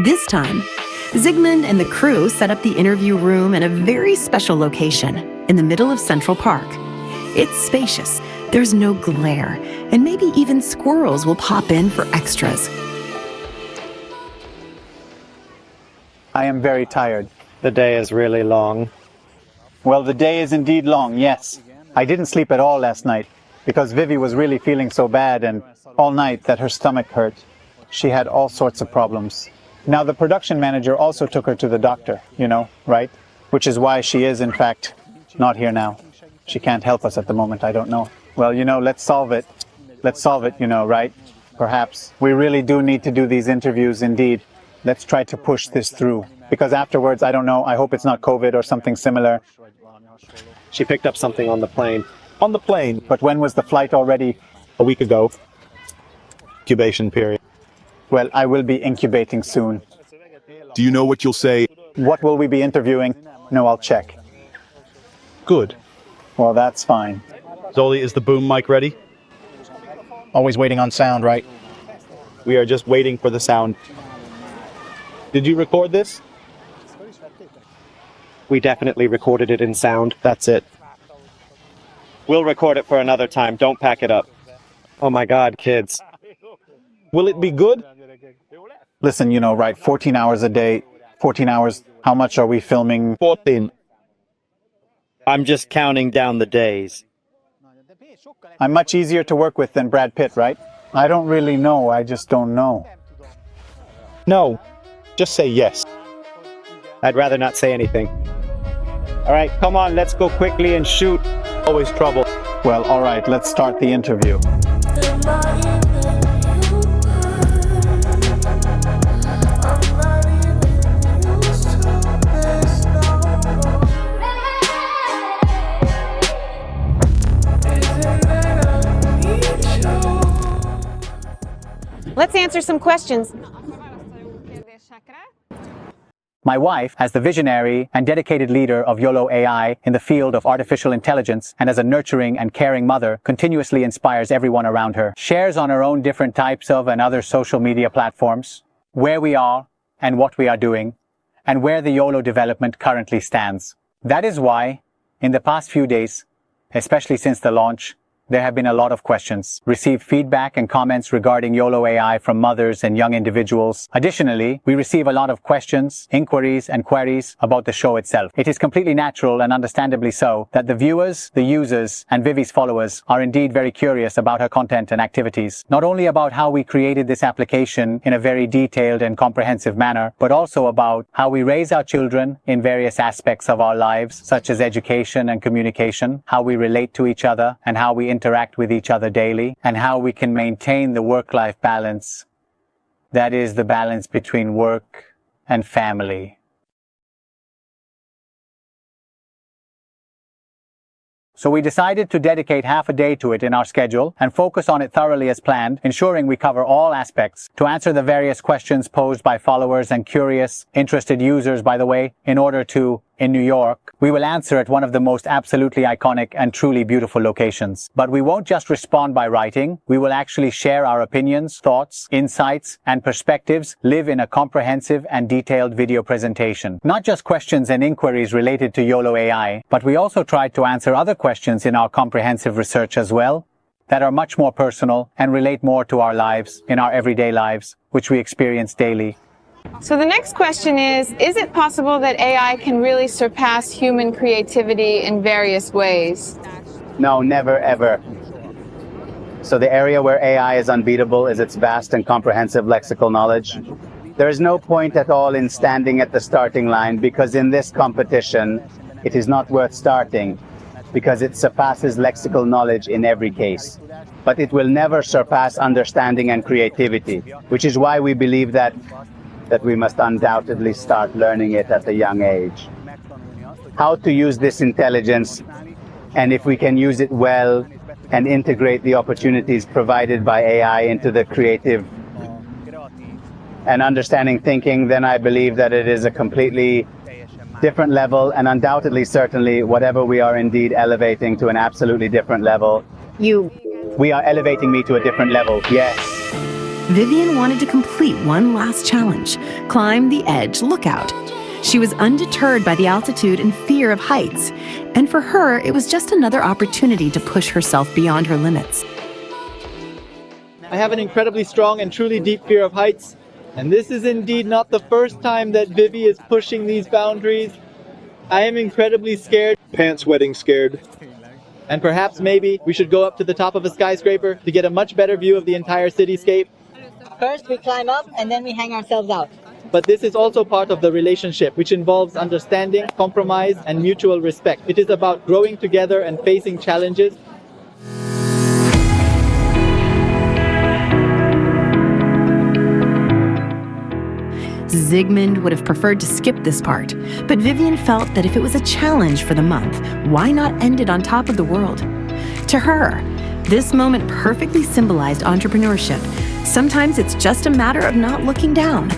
This time, Zsigmond and the crew set up the interview room in a very special location in the middle of Central Park. It's spacious, there's no glare, and maybe even squirrels will pop in for extras. I am very tired. The day is really long. Well, the day is indeed long, yes. I didn't sleep at all last night because Vivi was really feeling so bad and all night that her stomach hurt. She had all sorts of problems. Now, the production manager also took her to the doctor, you know, right? Which is why she is, in fact, not here now. She can't help us at the moment, I don't know. Well, you know, let's solve it. Let's solve it, you know, right? Perhaps. We really do need to do these interviews, indeed. Let's try to push this through. Because afterwards, I don't know, I hope it's not COVID or something similar. She picked up something on the plane. On the plane? But when was the flight already? A week ago. Incubation period. Well, I will be incubating soon. Do you know what you'll say? What will we be interviewing? No, I'll check. Good. Well, that's fine. Zoli, is the boom mic ready? Always waiting on sound, right? We are just waiting for the sound. Did you record this? We definitely recorded it in sound. That's it. We'll record it for another time. Don't pack it up. Oh my God, kids. Will it be good? Listen, you know, right, 14 hours a day, 14 hours, how much are we filming? 14. I'm just counting down the days. I'm much easier to work with than Brad Pitt, right? I don't really know, I just don't know. No, just say yes. I'd rather not say anything. All right, come on, let's go quickly and shoot. Always trouble. Well, all right, let's start the interview. Let's answer some questions. My wife, as the visionary and dedicated leader of YoloAI in the field of artificial intelligence and as a nurturing and caring mother, continuously inspires everyone around her, shares on her own different types of and other social media platforms, where we are and what we are doing, and where the YOLO development currently stands. That is why, in the past few days, especially since the launch, there have been a lot of questions, received feedback and comments regarding YoloAI from mothers and young individuals. Additionally, we receive a lot of questions, inquiries, and queries about the show itself. It is completely natural and understandably so that the viewers, the users, and Vivi's followers are indeed very curious about her content and activities. Not only about how we created this application in a very detailed and comprehensive manner, but also about how we raise our children in various aspects of our lives, such as education and communication, how we relate to each other, and how we interact with each other daily, and how we can maintain the work-life balance. That is the balance between work and family. So we decided to dedicate half a day to it in our schedule and focus on it thoroughly as planned, ensuring we cover all aspects to answer the various questions posed by followers and curious, interested users, by the way, in order to, in New York, we will answer at one of the most absolutely iconic and truly beautiful locations. But we won't just respond by writing, we will actually share our opinions, thoughts, insights, and perspectives live in a comprehensive and detailed video presentation. Not just questions and inquiries related to YoloAI, but we also tried to answer other questions in our comprehensive research as well, that are much more personal and relate more to our lives, in our everyday lives, which we experience daily. So the next question is it possible that AI can really surpass human creativity in various ways? No, never, ever. So the area where AI is unbeatable is its vast and comprehensive lexical knowledge. There is no point at all in standing at the starting line, because in this competition, it is not worth starting, because it surpasses lexical knowledge in every case. But it will never surpass understanding and creativity, which is why we believe that we must undoubtedly start learning it at a young age. How to use this intelligence, and if we can use it well and integrate the opportunities provided by AI into the creative and understanding thinking, then I believe that it is a completely different level, and undoubtedly, certainly, whatever we are indeed elevating to an absolutely different level. We are elevating me to a different level, yes. Vivien wanted to complete one last challenge, climb the edge lookout. She was undeterred by the altitude and fear of heights, and for her, it was just another opportunity to push herself beyond her limits. I have an incredibly strong and truly deep fear of heights, and this is indeed not the first time that Vivi is pushing these boundaries. I am incredibly scared. Pants wetting scared. And perhaps maybe we should go up to the top of a skyscraper to get a much better view of the entire cityscape. First we climb up and then we hang ourselves out. But this is also part of the relationship, which involves understanding, compromise, and mutual respect. It is about growing together and facing challenges. Zsigmond would have preferred to skip this part, but Vivien felt that if it was a challenge for the month, why not end it on top of the world? To her, this moment perfectly symbolized entrepreneurship. Sometimes it's just a matter of not looking down.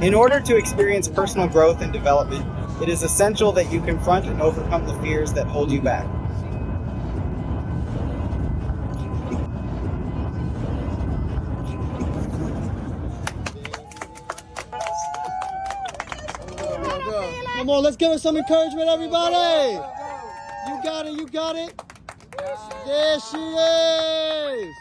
In order to experience personal growth and development, it is essential that you confront and overcome the fears that hold you back. Come on, let's give us some encouragement, everybody! You got it, you got it! There she is!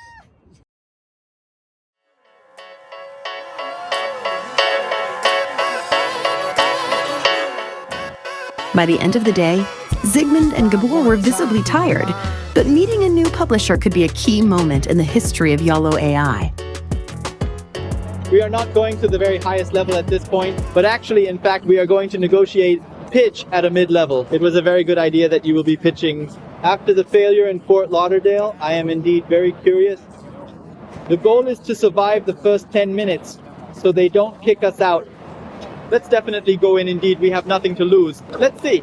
By the end of the day, Zsigmond and Gábor were visibly tired, but meeting a new publisher could be a key moment in the history of YoloAI. We are not going to the very highest level at this point, but actually, in fact, we are going to negotiate pitch at a mid-level. It was a very good idea that you will be pitching. After the failure in Fort Lauderdale, I am indeed very curious. The goal is to survive the first 10 minutes, so they don't kick us out. Let's definitely go in indeed, we have nothing to lose. Let's see.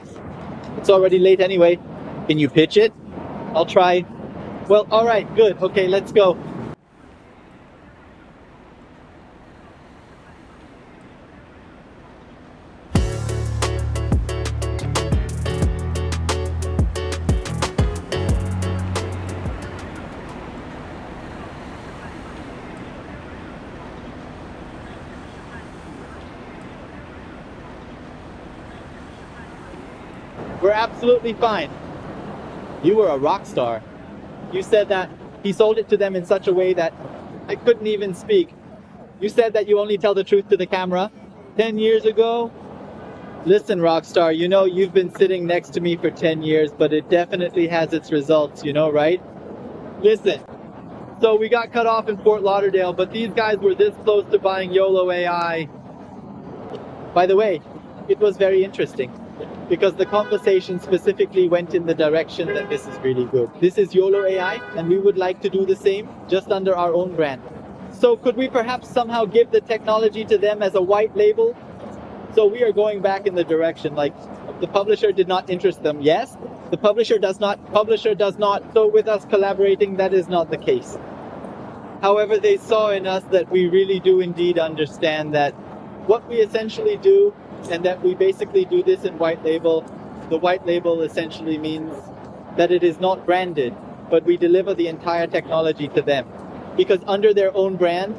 It's already late anyway. Can you pitch it? I'll try. Well, alright, good. Okay, let's go. We're absolutely fine. You were a rock star. You said that he sold it to them in such a way that I couldn't even speak. You said that you only tell the truth to the camera. 10 years ago? Listen, Rockstar, you know you've been sitting next to me for 10 years, but it definitely has its results, you know, right? Listen, so we got cut off in Fort Lauderdale, but these guys were this close to buying YoloAI. By the way, it was very interesting, because the conversation specifically went in the direction that this is really good. This is YoloAI, and we would like to do the same, just under our own brand. So could we perhaps somehow give the technology to them as a white label? So we are going back in the direction, like the publisher did not interest them. Yes, the publisher does not, so with us collaborating, that is not the case. However, they saw in us that we really do indeed understand that what we essentially do, and that we basically do this in white label. The white label essentially means that it is not branded, but we deliver the entire technology to them. Because under their own brand,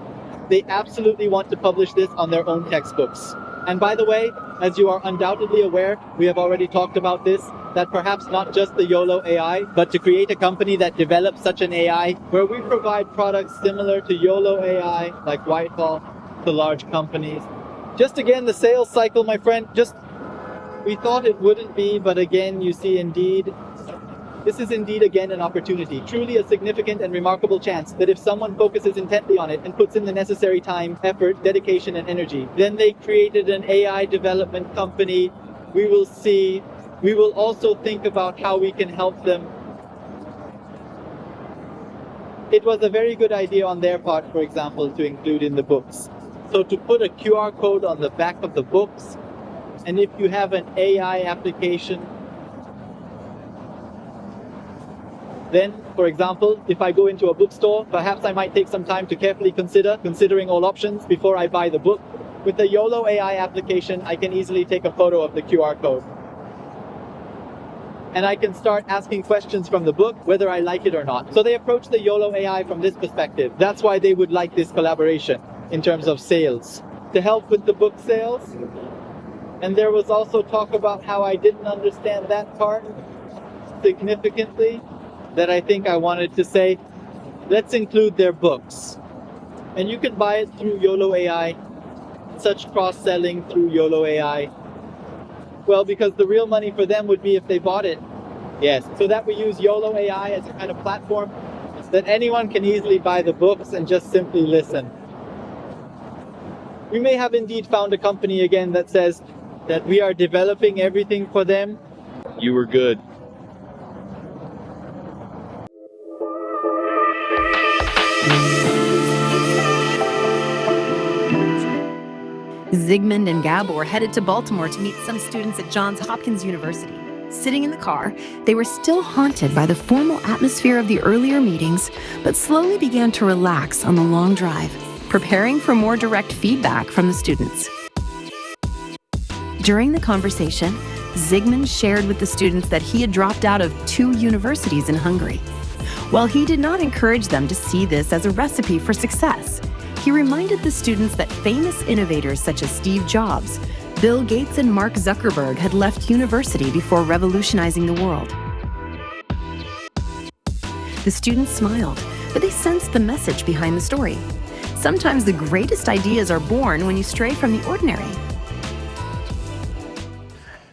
they absolutely want to publish this on their own textbooks. And by the way, as you are undoubtedly aware, we have already talked about this, that perhaps not just the YoloAI, but to create a company that develops such an AI, where we provide products similar to YoloAI, like Whitehall, to large companies. Just again, the sales cycle, my friend, we thought it wouldn't be, but again, you see, indeed, this is indeed again an opportunity, truly a significant and remarkable chance that if someone focuses intently on it and puts in the necessary time, effort, dedication, and energy, then they created an AI development company. We will see, we will also think about how we can help them. It was a very good idea on their part, for example, to include in the books. So to put a QR code on the back of the books, and if you have an AI application, Then, for example, if I go into a bookstore, perhaps I might take some time to carefully considering all options before I buy the book. With the YoloAI application, I can easily take a photo of the QR code. And I can start asking questions from the book, whether I like it or not. So they approach the YoloAI from this perspective. That's why they would like this collaboration in terms of sales. To help with the book sales. And there was also talk about how I didn't understand that part significantly, that I think I wanted to say, let's include their books. And you can buy it through YoloAI, such cross-selling through YoloAI. Well, because the real money for them would be if they bought it. Yes, so that we use YoloAI as a kind of platform that anyone can easily buy the books and just simply listen. We may have indeed found a company again that says that we are developing everything for them. You were good. Zsigmond and Gábor headed to Baltimore to meet some students at Johns Hopkins University. Sitting in the car, they were still haunted by the formal atmosphere of the earlier meetings, but slowly began to relax on the long drive, preparing for more direct feedback from the students. During the conversation, Zsigmond shared with the students that he had dropped out of 2 universities in Hungary. While he did not encourage them to see this as a recipe for success, he reminded the students that famous innovators such as Steve Jobs, Bill Gates, and Mark Zuckerberg had left university before revolutionizing the world. The students smiled, but they sensed the message behind the story. Sometimes the greatest ideas are born when you stray from the ordinary.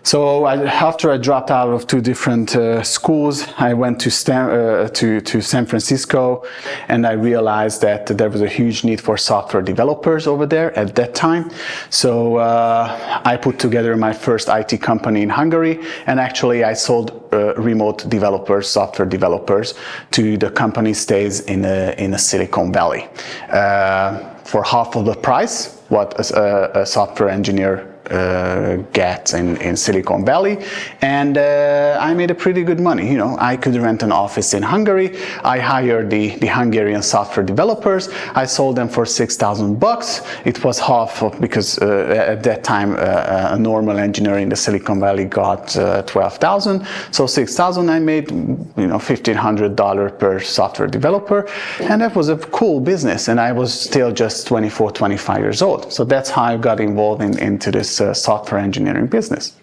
So after I dropped out of 2 different schools, I went to San Francisco, and I realized that there was a huge need for software developers over there at that time. So I put together my first IT company in Hungary, and actually I sold remote developers, software developers, to the company stays in a Silicon Valley for half of the price what a software engineer gets in Silicon Valley, and I made a pretty good money. You know, I could rent an office in Hungary. I hired the Hungarian software developers. I sold them for $6,000. It was half of, because at that time a normal engineer in the Silicon Valley got 12,000. So 6,000, I made, you know, $1,500 per software developer, and that was a cool business. And I was still just 24, 25 years old. So that's how I got involved into this software engineering business.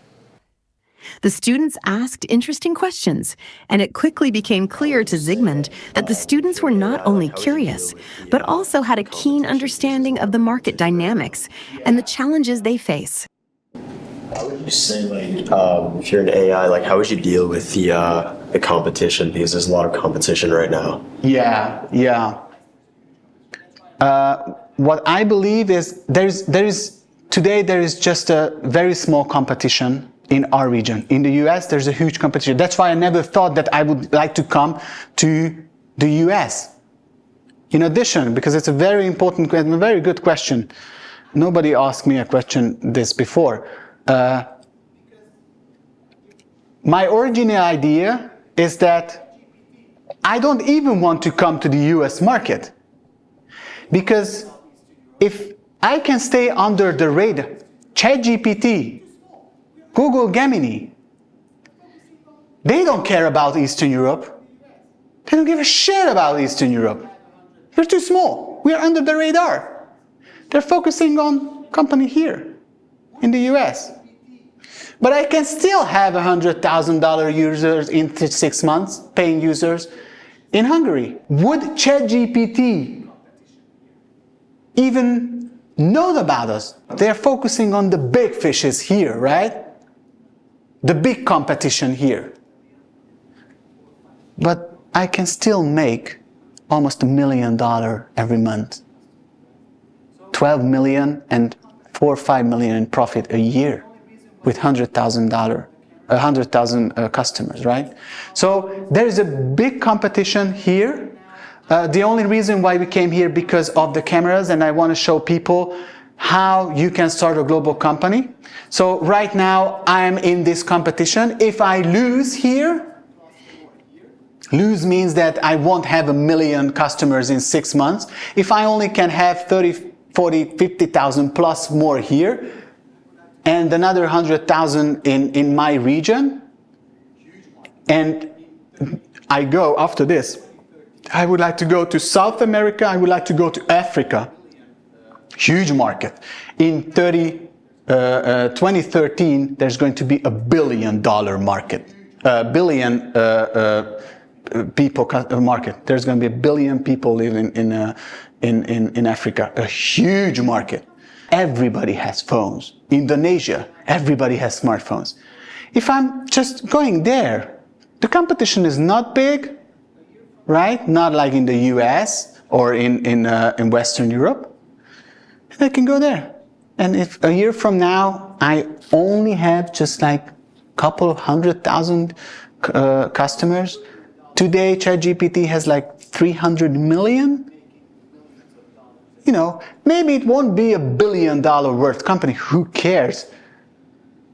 The students asked interesting questions, and it quickly became clear to Zsigmond that the students were not only curious, but also had a keen understanding of the market dynamics and the challenges they face. How would you say, like, if you're in AI, like, how would you deal with the competition? Because there's a lot of competition right now. Yeah. What I believe is today there is just a very small competition in our region. In the US, there's a huge competition. That's why I never thought that I would like to come to the US. In addition, because it's a very important question, a very good question. Nobody asked me a question this before. My original idea is that I don't even want to come to the US market, because if I can stay under the radar, ChatGPT, Google Gemini, they don't care about Eastern Europe. They don't give a shit about Eastern Europe. We're too small. We're under the radar. They're focusing on company here in the US. But I can still have $100,000 users in 6 months, paying users in Hungary. Would ChatGPT even know about us? They're focusing on the big fishes here, right? The big competition here. But I can still make almost $1 million every month. 12 million and 4 or 5 million in profit a year with $100,000 customers, right? So there is a big competition here. The only reason why we came here because of the cameras, and I want to show people how you can start a global company. So right now I am in this competition. If I lose here, Lose means that I won't have 1 million customers in 6 months. If I only can have 30, 40, 50,000 plus more here, and another 100,000 in my region, and I go after this, I would like to go to South America, I would like to go to Africa. Huge market. In 2013, there's going to be $1 billion market. Billion people market. There's going to be 1 billion people living in Africa. A huge market. Everybody has phones. Indonesia, everybody has smartphones. If I'm just going there, the competition is not big, right? Not like in the US or in Western Europe. And I can go there. And if a year from now, I only have just like a couple of 100,000 customers. Today, ChatGPT has like 300 million. You know, maybe it won't be $1 billion worth company. Who cares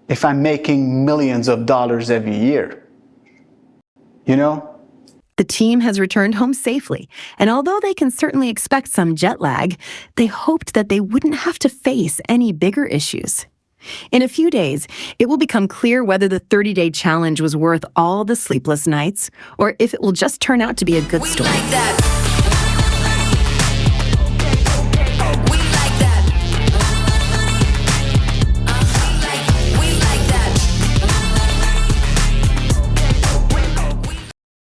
if I'm making millions of dollars every year? You know? The team has returned home safely, and although they can certainly expect some jet lag, they hoped that they wouldn't have to face any bigger issues. In a few days, it will become clear whether the 30-day challenge was worth all the sleepless nights, or if it will just turn out to be a good story.